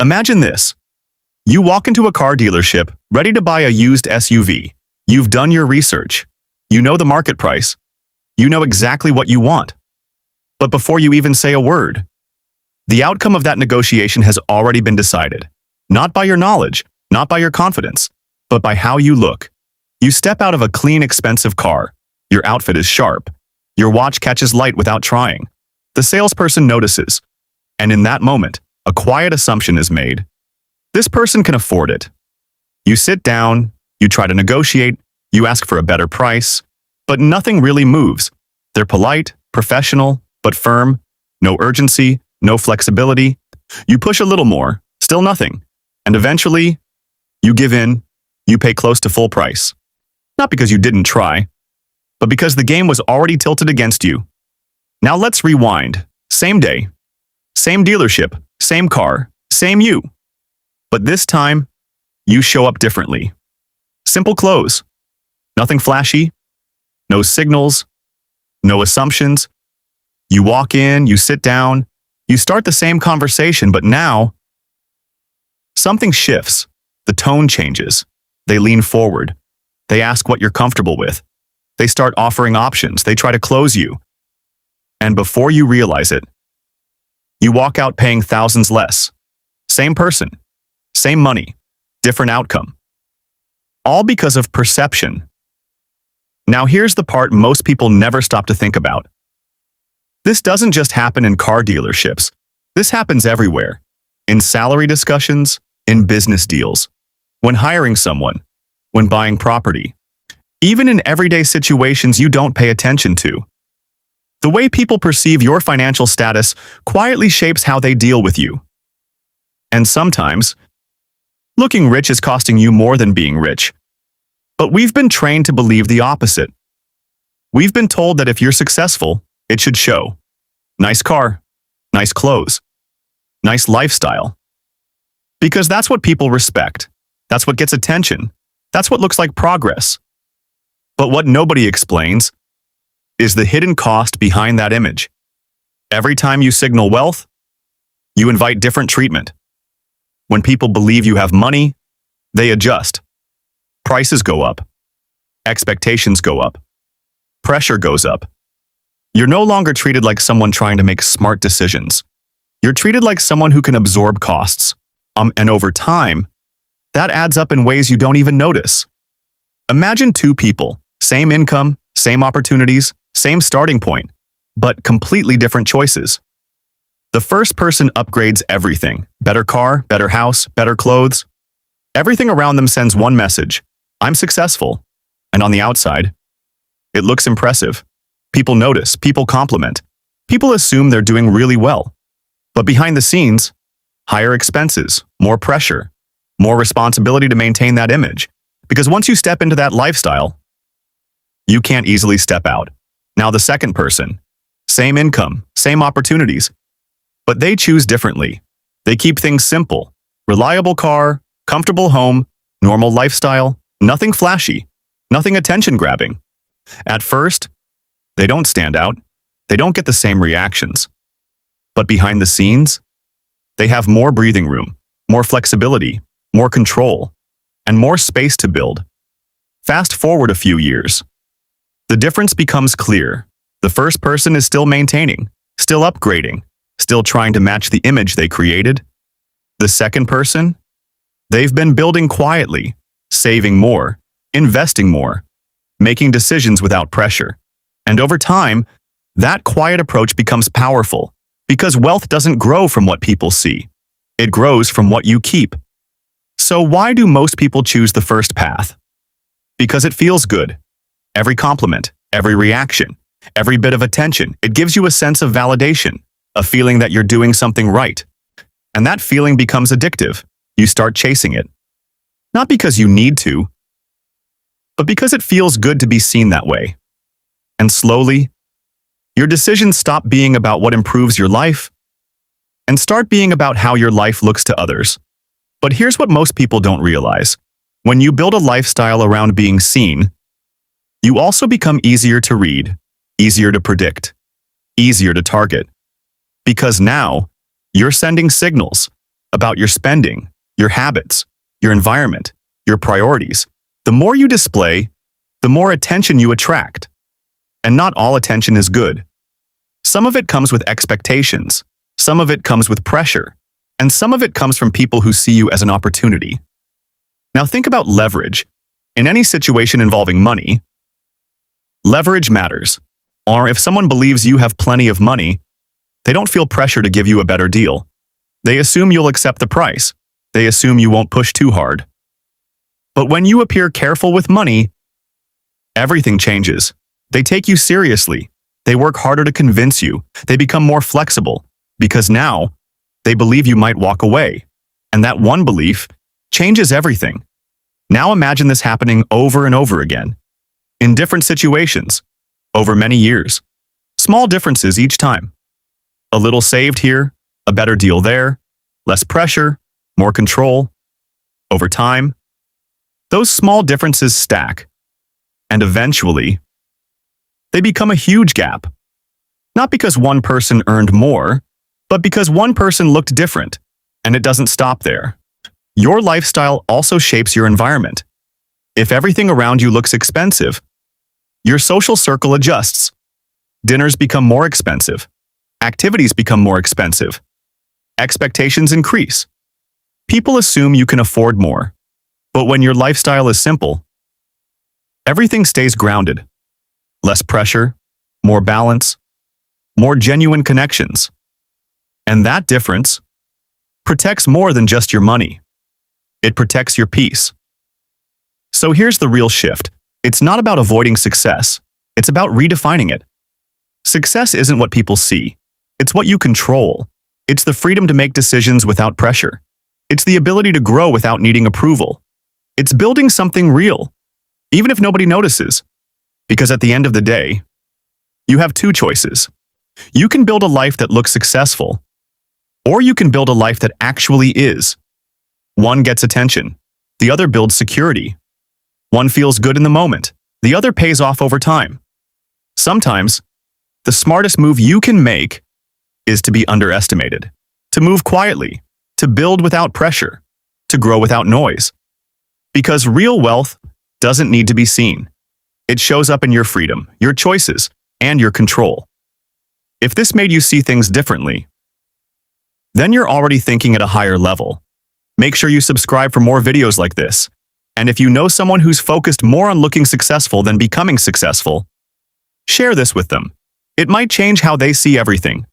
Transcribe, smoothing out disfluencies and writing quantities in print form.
Imagine this. You walk into a car dealership, ready to buy a used SUV. You've done your research. You know the market price. You know exactly what you want. But before you even say a word, the outcome of that negotiation has already been decided. Not by your knowledge, not by your confidence, but by how you look. You step out of a clean, expensive car. Your outfit is sharp. Your watch catches light without trying. The salesperson notices. And in that moment, a quiet assumption is made. This person can afford it. You sit down, you try to negotiate, you ask for a better price, but nothing really moves. They're polite, professional, but firm. No urgency, no flexibility. You push a little more, still nothing. And eventually, you give in, you pay close to full price. Not because you didn't try, but because the game was already tilted against you. Now let's rewind. Same day, same dealership, same car, same you. But this time, you show up differently. Simple clothes. Nothing flashy. No signals. No assumptions. You walk in, you sit down, you start the same conversation, but now, something shifts. The tone changes. They lean forward. They ask what you're comfortable with. They start offering options. They try to close you. And before you realize it, you walk out paying thousands less. Same person, same money, different outcome. All because of perception. Now here's the part most people never stop to think about. This doesn't just happen in car dealerships. This happens everywhere. In salary discussions, in business deals, when hiring someone, when buying property. Even in everyday situations you don't pay attention to. The way people perceive your financial status quietly shapes how they deal with you. And sometimes, looking rich is costing you more than being rich. But we've been trained to believe the opposite. We've been told that if you're successful, it should show. Nice car, nice clothes, nice lifestyle. Because that's what people respect. That's what gets attention. That's what looks like progress. But what nobody explains is the hidden cost behind that image. Every time you signal wealth, you invite different treatment. When people believe you have money, they adjust. Prices go up. Expectations go up. Pressure goes up. You're no longer treated like someone trying to make smart decisions. You're treated like someone who can absorb costs. And over time, that adds up in ways you don't even notice. Imagine two people, same income, same opportunities, same starting point, but completely different choices. The first person upgrades everything. Better car, better house, better clothes. Everything around them sends one message. I'm successful. And on the outside, it looks impressive. People notice, people compliment. People assume they're doing really well. But behind the scenes, higher expenses, more pressure, more responsibility to maintain that image. Because once you step into that lifestyle, you can't easily step out. Now the second person, same income, same opportunities, but they choose differently. They keep things simple. Reliable car, comfortable home, normal lifestyle, nothing flashy, nothing attention-grabbing. At first, they don't stand out. They don't get the same reactions. But behind the scenes, they have more breathing room, more flexibility, more control, and more space to build. Fast forward a few years. The difference becomes clear. The first person is still maintaining, still upgrading, still trying to match the image they created. The second person? They've been building quietly, saving more, investing more, making decisions without pressure. And over time, that quiet approach becomes powerful because wealth doesn't grow from what people see. It grows from what you keep. So why do most people choose the first path? Because it feels good. Every compliment, every reaction, every bit of attention, it gives you a sense of validation, a feeling that you're doing something right. And that feeling becomes addictive. You start chasing it. Not because you need to, but because it feels good to be seen that way. And slowly, your decisions stop being about what improves your life and start being about how your life looks to others. But here's what most people don't realize. When you build a lifestyle around being seen, you also become easier to read, easier to predict, easier to target. Because now, you're sending signals. about your spending, your habits, your environment, your priorities. The more you display, the more attention you attract. And not all attention is good. Some of it comes with expectations, some of it comes with pressure, and some of it comes from people who see you as an opportunity. Now think about leverage. In any situation involving money, leverage matters. Or if someone believes you have plenty of money, they don't feel pressure to give you a better deal. They assume you'll accept the price. They assume you won't push too hard. But when you appear careful with money, everything changes. They take you seriously. They work harder to convince you. They become more flexible because now they believe you might walk away. And that one belief changes everything. Now imagine this happening over and over again, in different situations, over many years. Small differences each time. A little saved here, a better deal there, less pressure, more control. Over time, those small differences stack, and eventually, they become a huge gap. Not because one person earned more, but because one person looked different, and it doesn't stop there. Your lifestyle also shapes your environment. If everything around you looks expensive, your social circle adjusts. Dinners become more expensive. Activities become more expensive. Expectations increase. People assume you can afford more. But when your lifestyle is simple, everything stays grounded. Less pressure, more balance, more genuine connections. And that difference protects more than just your money. It protects your peace. So here's the real shift. It's not about avoiding success. It's about redefining it. Success isn't what people see. It's what you control. It's the freedom to make decisions without pressure. It's the ability to grow without needing approval. It's building something real, even if nobody notices. Because at the end of the day, you have two choices. You can build a life that looks successful, or you can build a life that actually is. One gets attention. The other builds security. One feels good in the moment. The other pays off over time. Sometimes, the smartest move you can make is to be underestimated, to move quietly, to build without pressure, to grow without noise. Because real wealth doesn't need to be seen. It shows up in your freedom, your choices, and your control. If this made you see things differently, then you're already thinking at a higher level. Make sure you subscribe for more videos like this. And if you know someone who's focused more on looking successful than becoming successful, share this with them. It might change how they see everything.